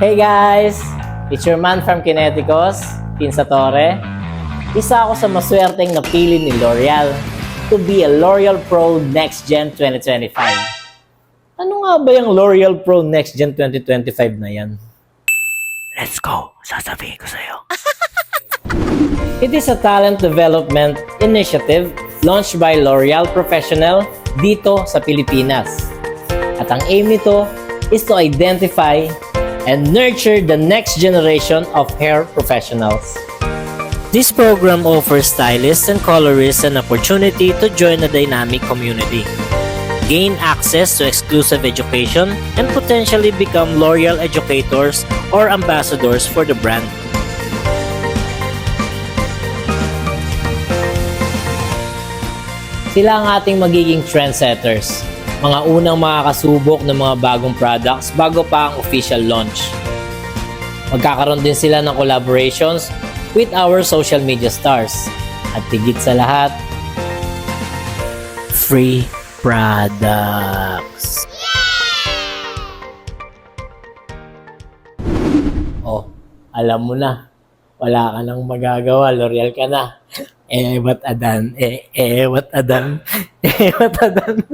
Hey guys! It's your man from Kineticos, Pinsa Torre. Isa ako sa maswerteng napili ni L'Oreal to be a L'Oreal Pro Next Gen 2025. Ano nga ba yung L'Oreal Pro Next Gen 2025 na yan? Let's go! Sasabihin ko sa'yo. It is a talent development initiative launched by L'Oreal Professional dito sa Pilipinas. At ang aim nito is to identify and nurture the next generation of hair professionals. This program offers stylists and colorists an opportunity to join a dynamic community, gain access to exclusive education, and potentially become L'Oreal educators or ambassadors for the brand. Sila ang ating magiging trendsetters, mga unang makakasubok ng mga bagong products bago pa ang official launch. Magkakaroon din sila ng collaborations with our social media stars. At higit sa lahat, free products. Oh, alam mo na. Wala ka nang magagawa. L'Oreal ka na. What adan? What adan? What adan?